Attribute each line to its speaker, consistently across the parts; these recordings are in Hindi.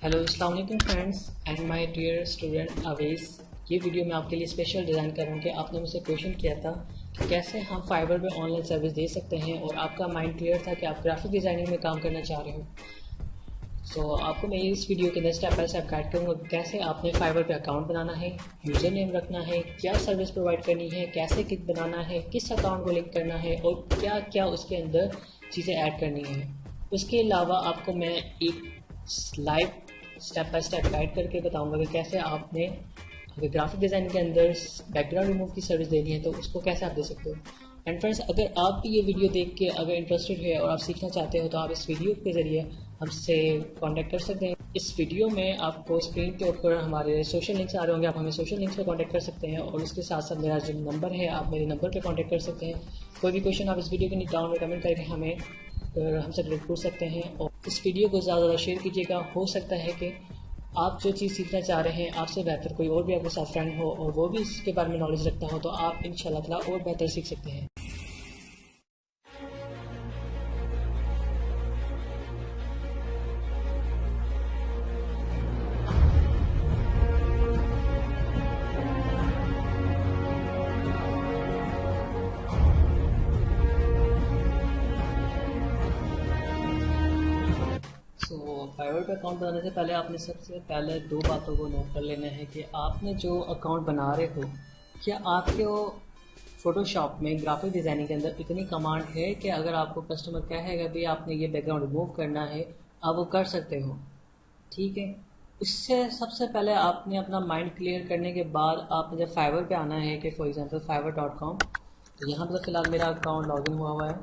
Speaker 1: हेलो अस्सलाम वालेकुम friends and my dear student Awez. ये वीडियो मैं आपके लिए स्पेशल डिज़ाइन कर रहा हूँ कि आपने मुझसे क्वेश्चन किया था कि कैसे हम फाइबर पे ऑनलाइन सर्विस दे सकते हैं और आपका माइंड क्लियर था कि आप ग्राफिक डिज़ाइनिंग में काम करना चाह रहे हो। आपको मैं इस वीडियो के अंदर स्टेप बाय स्टेप गाइड करूँगा कैसे आपने फाइबर पे अकाउंट बनाना है, यूज़र नेम रखना है, क्या सर्विस प्रोवाइड करनी है, कैसे किट बनाना है, किस अकाउंट को लिंक करना है और क्या क्या उसके अंदर चीज़ें ऐड करनी है। उसके अलावा आपको मैं एक live step by step guide करके बताऊंगा कि कैसे आपने अगर ग्राफिक डिज़ाइनिंग के अंदर बैकग्राउंड रिमूव की सर्विस देनी है तो उसको कैसे आप दे सकते हो। एंड फ्रेंड्स, अगर आप भी ये वीडियो देख के अगर इंटरेस्टेड है और आप सीखना चाहते हो तो आप इस वीडियो के ज़रिए हमसे कांटेक्ट कर सकते हैं। इस वीडियो में आपको स्क्रीन के ऊपर हमारे सोशल लिंक्स आ रहे होंगे, आप हमें सोशल लिंक्स पे कांटेक्ट कर सकते हैं और उसके साथ साथ मेरा जो नंबर है आप मेरे नंबर पे कांटेक्ट कर सकते हैं। कोई भी क्वेश्चन आप इस वीडियो के नीचे डाउन में कमेंट करके हमें हमसे डायरेक्ट पूछ सकते हैं। और इस वीडियो को ज़्यादा शेयर कीजिएगा। हो सकता है कि आप जो चीज़ सीखना चाह रहे हैं आपसे बेहतर कोई और भी आपके साथ फ्रेंड हो और वो भी इसके बारे में नॉलेज रखता हो तो आप इंशाल्लाह ताला और बेहतर सीख सकते हैं। फाइवर पे अकाउंट बनाने से पहले आपने सबसे पहले दो बातों को नोट कर लेना है कि आपने जो अकाउंट बना रहे हो क्या आपके वो फोटोशॉप में ग्राफिक डिज़ाइनिंग के अंदर इतनी कमांड है कि अगर आपको कस्टमर कहेगा भी आपने ये बैकग्राउंड रिमूव करना है आप वो कर सकते हो। ठीक है, इससे सबसे पहले आपने अपना माइंड क्लियर करने के बाद आपने जब फाइवर पे आना है कि फॉर एग्जांपल fiverr.com, तो यहाँ पर फिलहाल मेरा अकाउंट लॉगिन हुआ है।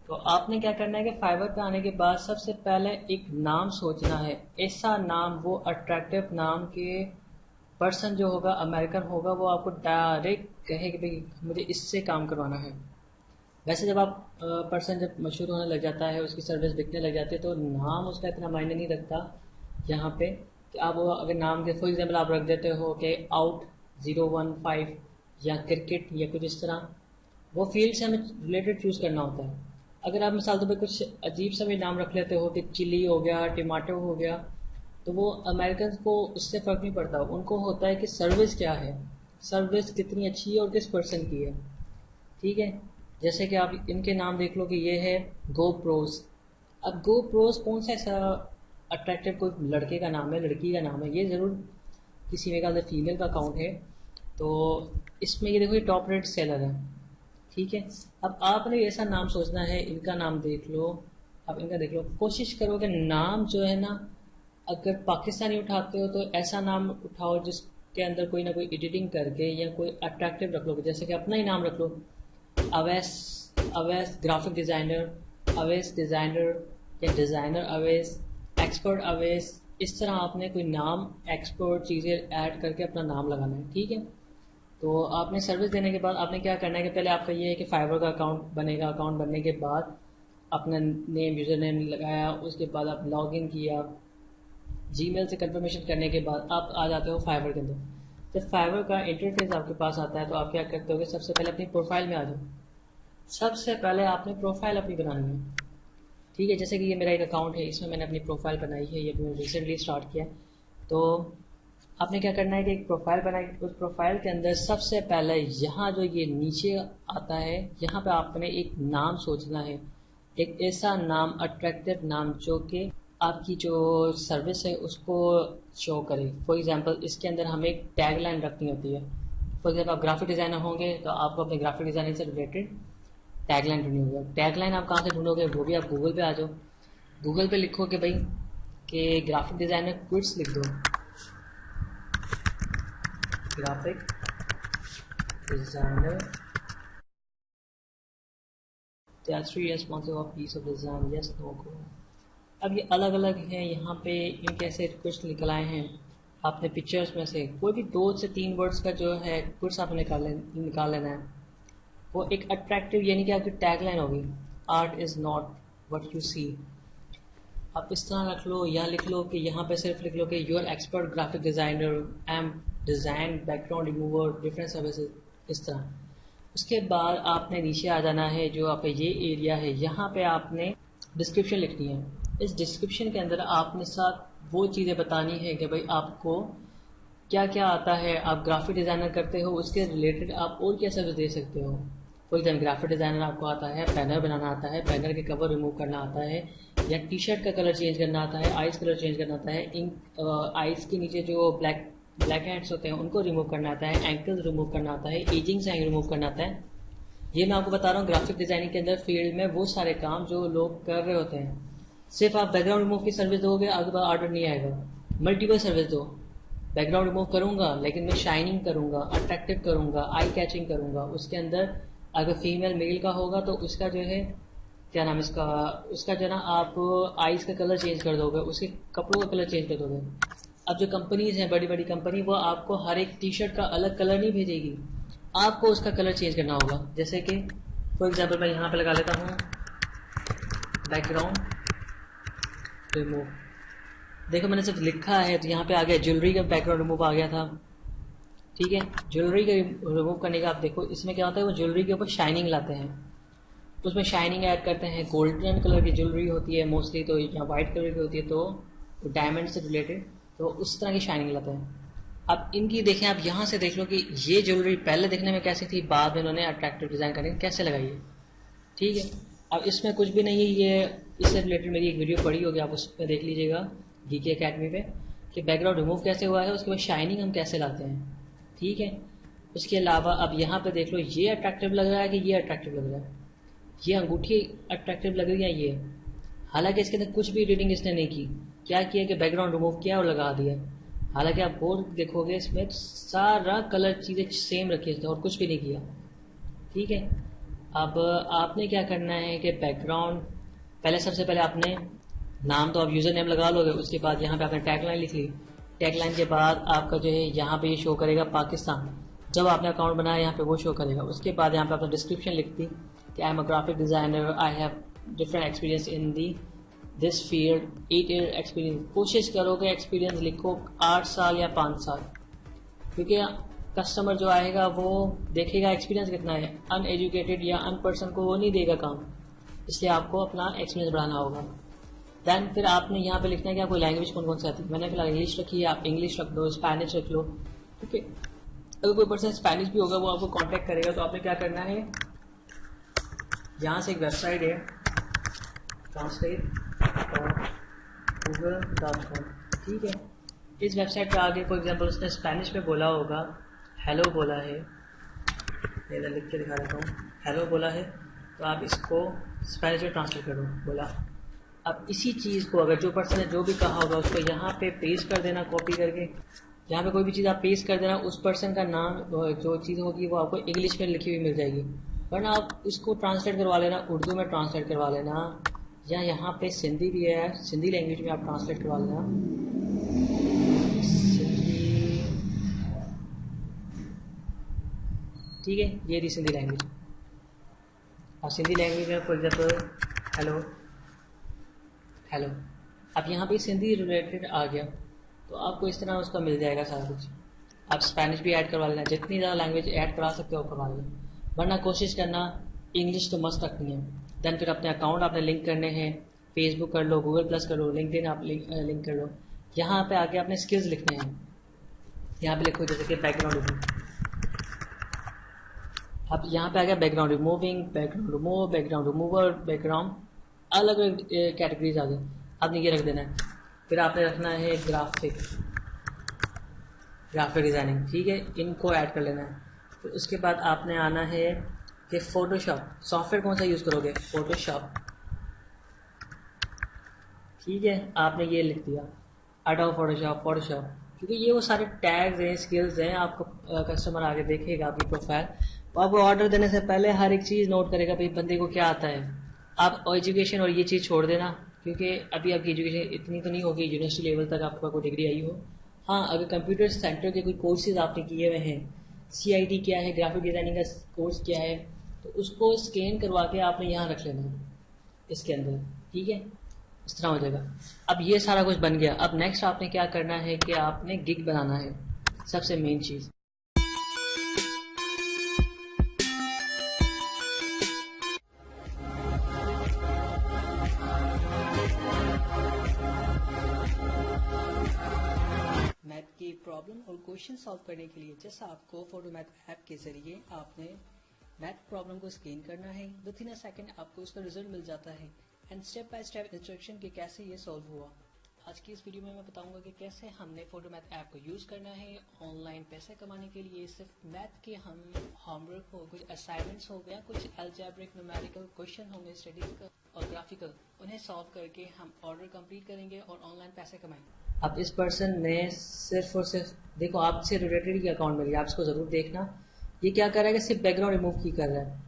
Speaker 1: तो आपने क्या करना है कि फाइवर पे आने के बाद सबसे पहले एक नाम सोचना है, ऐसा नाम वो अट्रैक्टिव नाम के पर्सन जो होगा अमेरिकन होगा वो आपको डायरेक्ट कहे कि भाई मुझे इससे काम करवाना है। वैसे जब आप पर्सन जब मशहूर होने लग जाता है, उसकी सर्विस बिकने लग जाती है तो नाम उसका इतना मायने नहीं रखता यहाँ पे कि आप वो अगर नाम के फॉर एग्जाम्पल आप रख देते हो कि आउट 015 या क्रिकेट या कुछ इस तरह, वो फील्ड से हमें रिलेटेड चूज़ करना होता है। अगर आप मिसाल तौर पर कुछ अजीब सा भी नाम रख लेते हो कि चिली हो गया, टमाटो हो गया, तो वो अमेरिकन को उससे फ़र्क नहीं पड़ता। उनको होता है कि सर्विस क्या है, सर्विस कितनी अच्छी है और किस पर्सन की है। ठीक है, जैसे कि आप इनके नाम देख लो कि ये है गो प्रोज। अब गो प्रोज कौन सा ऐसा अट्रैक्टिव कोई लड़के का नाम है, लड़की का नाम है, ये ज़रूर किसी में का फीमेल का अकाउंट है। तो इसमें ये देखो ये टॉप रेट सेलर है। ठीक है, अब आपने ऐसा नाम सोचना है, इनका नाम देख लो, अब इनका देख लो, कोशिश करो कि नाम जो है ना, अगर पाकिस्तानी उठाते हो तो ऐसा नाम उठाओ जिसके अंदर कोई ना कोई एडिटिंग करके या कोई अट्रैक्टिव रख लो, जैसे कि अपना ही नाम रख लो, Awais, Awais graphic designer, Awais designer या डिज़ाइनर अवैस, एक्सपर्ट अवैस। इस तरह आपने कोई नाम एक्सपर्ट चीज़ें ऐड करके अपना नाम लगाना है। ठीक है, तो आपने सर्विस देने के बाद आपने क्या करना है कि पहले आपका ये है कि फाइवर का अकाउंट बनेगा। अकाउंट बनने के बाद अपना नेम, यूज़र नेम लगाया, उसके बाद आप लॉगिन किया, जीमेल से कंफर्मेशन करने के बाद आप आ जाते हो फाइवर के अंदर। जब फाइवर का इंटरफेस आपके पास आता है तो आप क्या करते हो कि सबसे पहले अपनी प्रोफाइल में आ जाओ। सबसे पहले आपने प्रोफाइल अपनी बनानी है। ठीक है, जैसे कि ये मेरा एक अकाउंट है, इसमें मैंने अपनी प्रोफाइल बनाई है, ये मैंने रिसेंटली स्टार्ट किया। तो आपने क्या करना है कि एक प्रोफाइल बनाई, उस प्रोफाइल के अंदर सबसे पहले यहाँ जो ये नीचे आता है यहाँ पे आपने एक नाम सोचना है, एक ऐसा नाम अट्रैक्टिव नाम जो कि आपकी जो सर्विस है उसको शो करे। फॉर एग्जांपल इसके अंदर हमें एक टैगलाइन रखनी होती है। फॉर एग्जांपल आप ग्राफिक डिज़ाइनर होंगे तो आपको अपने ग्राफिक डिज़ाइनिंग से रिलेटेड टैगलाइन ढूंढनी होगी। टैगलाइन आप कहाँ से ढूंढोगे, वो भी आप गूगल पे आ जाओ, गूगल पे लिखो कि भाई कि ग्राफिक डिज़ाइनर क्विट्स लिख दो, graphic designer there are three responsive of piece of design yes no go। अब ये अलग अलग हैं, यहाँ पे इनके ऐसे क्वेश्चन निकल आए हैं। आपने पिक्चर्स में से कोई भी 2 से 3 वर्ड्स का जो है क्वेश्चन आपने निकाल लेना है। वो एक अट्रैक्टिव यानी कि आपकी टैगलाइन होगी, art is not what you see. आप इस तरह रख लो या लिख लो कि यहाँ पे सिर्फ लिख लो कि your expert graphic designer am design background remover different services, इस तरह। उसके बाद आपने नीचे आ जाना है, जो आपका ये एरिया है यहाँ पे आपने डिस्क्रिप्शन लिखनी है। इस डिस्क्रिप्शन के अंदर आपने साथ वो चीज़ें बतानी है कि भाई आपको क्या क्या आता है, आप ग्राफिक डिज़ाइनर करते हो, उसके रिलेटेड आप और क्या सर्विस दे सकते हो। फॉर एग्जाम्पल ग्राफिक डिज़ाइनर आपको आता है, बैनर बनाना आता है, बैनर के कवर रिमूव करना आता है, या टी शर्ट का कलर चेंज करना आता है, आइस कलर चेंज करना आता है, इंक आइस के नीचे जो ब्लैक ब्लैक हेड्स होते हैं उनको रिमूव करना आता है, एंकल्स रिमूव करना आता है, एजिंग साइन रिमूव करना आता है। ये मैं आपको बता रहा हूँ ग्राफिक डिज़ाइनिंग के अंदर फील्ड में वो सारे काम जो लोग कर रहे होते हैं। सिर्फ आप बैकग्राउंड रिमूव की सर्विस दोगे, आगे बाद ऑर्डर नहीं आएगा। मल्टीपल सर्विस दो, बैकग्राउंड रिमूव करूंगा लेकिन मैं शाइनिंग करूंगा, अट्रैक्टिव करूंगा, आई कैचिंग करूंगा। उसके अंदर अगर फीमेल मेल का होगा तो उसका जो है क्या नाम इसका, उसका जो है ना आप आईज का कलर चेंज कर दोगे, उसके कपड़ों का कलर चेंज कर दोगे। अब जो कंपनीज हैं बड़ी बड़ी कंपनी, वो आपको हर एक टी शर्ट का अलग कलर नहीं भेजेगी, आपको उसका कलर चेंज करना होगा। जैसे कि फॉर एग्जाम्पल मैं यहाँ पे लगा लेता हूँ बैकग्राउंड रिमूव। देखो मैंने सिर्फ लिखा है तो यहाँ पे आ गया ज्वेलरी का बैकग्राउंड रिमूव आ गया था। ठीक है, ज्वेलरी का रिमूव करने का आप देखो इसमें क्या होता है, वो ज्वेलरी के ऊपर शाइनिंग लाते हैं, तो उसमें शाइनिंग ऐड करते हैं। गोल्डन कलर की ज्वेलरी होती है मोस्टली, तो या वाइट कलर की होती है, तो डायमंड से रिलेटेड, तो उस तरह की शाइनिंग लाते हैं। अब इनकी देखें, आप यहाँ से देख लो कि ये ज्वेलरी पहले देखने में कैसी थी, बाद में इन्होंने अट्रैक्टिव डिज़ाइन करके कैसे लगाई है। ठीक है, अब इसमें कुछ भी नहीं है, ये इससे रिलेटेड मेरी एक वीडियो पड़ी होगी, आप उस पर देख लीजिएगा GK अकेडमी पे, कि बैकग्राउंड रिमूव कैसे हुआ है, उसके बाद शाइनिंग हम कैसे लाते हैं। ठीक है, उसके अलावा अब यहाँ पे देख लो, ये अट्रैक्टिव लग रहा है कि ये अट्रैक्टिव लग रहा है, ये अंगूठी अट्रैक्टिव लग रही है ये, हालांकि इसके अंदर कुछ भी रीडिंग इसने नहीं की। क्या किया कि बैकग्राउंड रिमूव किया और लगा दिया। हालांकि आप और देखोगे इसमें सारा कलर चीज़ें सेम रखी है और कुछ भी नहीं किया। ठीक है, अब आपने क्या करना है कि बैकग्राउंड, पहले सबसे पहले आपने नाम तो आप यूज़र नेम लगा लोगे, उसके बाद यहाँ पे आपने टैगलाइन लिख ली। टैगलाइन के बाद आपका जो है यहाँ पे ये शो करेगा पाकिस्तान, जब आपने अकाउंट बनाया यहाँ पे वो शो करेगा। उसके बाद यहाँ पे आपने डिस्क्रिप्शन लिख दी कि I am a graphic designer, I have different experience in the this field, 8 year experience. कोशिश करोगे एक्सपीरियंस लिखो 8 साल या 5 साल, क्योंकि कस्टमर जो आएगा वो देखेगा एक्सपीरियंस कितना है। अनएजुकेटेड या अनपर्सन को वो नहीं देगा काम, इसलिए आपको अपना एक्सपीरियंस बढ़ाना होगा। दैन फिर आपने यहाँ पे लिखना है कि आपको लैंग्वेज कौन कौन सी आती है। मैंने फिलहाल इंग्लिश रखी है, आप इंग्लिश रख लो, स्पेनिश रख लो। ठीक है, अगर कोई पर्सन स्पेनिश भी होगा वो आपको कांटेक्ट करेगा, तो आपने क्या करना है, यहाँ से एक वेबसाइट है translate.google.com। ठीक है, इस वेबसाइट पे आगे फॉर एग्जांपल उसने स्पेनिश में बोला होगा, हेलो बोला है, ये लिख के दिखा देता हूँ, हेलो बोला है, तो आप इसको स्पेनिश में ट्रांसलेट करो, बोला। अब इसी चीज़ को अगर जो पर्सन ने जो भी कहा होगा उसको यहाँ पे पेस्ट कर देना, कॉपी करके यहाँ पे कोई भी चीज़ आप पेस्ट कर देना, उस पर्सन का नाम जो चीज़ होगी वो आपको इंग्लिश में लिखी हुई मिल जाएगी, वरना आप इसको ट्रांसलेट करवा लेना, उर्दू में ट्रांसलेट करवा लेना, या यहाँ पे सिंधी भी है, सिंधी लैंग्वेज में आप ट्रांसलेट करवा लेना, सिंधी। ठीक है, ये थी सिंधी लैंग्वेज। और सिंधी लैंग्वेज में फॉर एग्जाम्पल हेलो हेलो, अब यहाँ पे सिंधी रिलेटेड आ गया, तो आपको इस तरह उसका मिल जाएगा सारा कुछ। आप स्पेनिश भी ऐड करवा लेना, जितनी ज़्यादा लैंग्वेज ऐड करा सकते हो करवा लेना, वरना कोशिश करना इंग्लिश तो मस्त रखनी है। देन फिर अपने अकाउंट आपने लिंक करने हैं, फेसबुक कर लो, गूगल प्लस कर लो, लिंक्डइन आप लिंक कर लो। यहाँ पे आके आपने स्किल्स लिखने हैं, यहाँ पे लिखो जैसे कि बैकग्राउंड रिमूव। अब यहाँ पे आ गया background removing, background remove, background remover, background, अलग अलग कैटेगरीज आ गई। आपने ये रख देना है। फिर आपने रखना है ग्राफिक डिज़ाइनिंग। ठीक है, इनको ऐड कर लेना है। फिर उसके बाद आपने आना है कि फोटोशॉप, सॉफ्टवेयर कौन सा यूज़ करोगे, फोटोशॉप। ठीक है, आपने ये लिख दिया एडोब फोटोशॉप, क्योंकि ये वो सारे टैग्स हैं, स्किल्स हैं। आपको कस्टमर आगे देखेगा आपकी प्रोफाइल, तो आपको ऑर्डर देने से पहले हर एक चीज़ नोट करेगा भाई बंदे को क्या आता है। आप एजुकेशन और ये चीज़ छोड़ देना, क्योंकि अभी आपकी एजुकेशन इतनी तो नहीं होगी यूनिवर्सिटी लेवल तक आपका कोई डिग्री आई हो। हाँ, अगर कंप्यूटर सेंटर के कोई कोर्सेज आपने किए हुए हैं, CIT क्या है, ग्राफिक डिज़ाइनिंग का कोर्स क्या है, तो उसको स्कैन करवा के आपने यहाँ रख लेना है इसके अंदर। ठीक है, इस तरह हो जाएगा। अब ये सारा कुछ बन गया। अब नेक्स्ट आपने क्या करना है कि आपने गिग बनाना है, सबसे मेन चीज़। की प्रॉब्लम और क्वेश्चन सॉल्व करने के लिए जैसा आपको फोटोमैथ ऐप के ज़रिए आपने मैथ प्रॉब्लम को स्कैन करना है, 2-3 सेकंड आपको उसका रिजल्ट मिल जाता है and step by step instruction के कैसे ये सॉल्व हुआ। आज की इस वीडियो में मैं बताऊंगा कि कैसे हमने फोटोमैथ ऐप को यूज़ करना है ऑनलाइन पैसे कमाने के लिए। सिर्फ मैथ के हम होमवर्क हो, कुछ असाइनमेंट्स हो गया, कुछ अलजेब्रिक न्यूमेरिकल क्वेश्चन होंगे स्टडीज और ग्राफिकल, उन्हें सॉल्व करके हम ऑर्डर कंप्लीट करेंगे और ऑनलाइन पैसे कमाएंगे। अब इस पर्सन ने सिर्फ और सिर्फ देखो आपसे रिलेटेड ही अकाउंट मिल गया, आप इसको ज़रूर देखना। ये क्या कर रहा है कि सिर्फ बैकग्राउंड रिमूव की कर रहा है,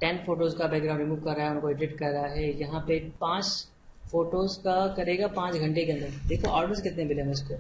Speaker 1: 10 फोटोज़ का बैकग्राउंड रिमूव कर रहा है, उनको एडिट कर रहा है। यहाँ पे 5 फोटोज़ का करेगा 5 घंटे के अंदर। देखो ऑर्डर्स कितने मिले हैं इसको।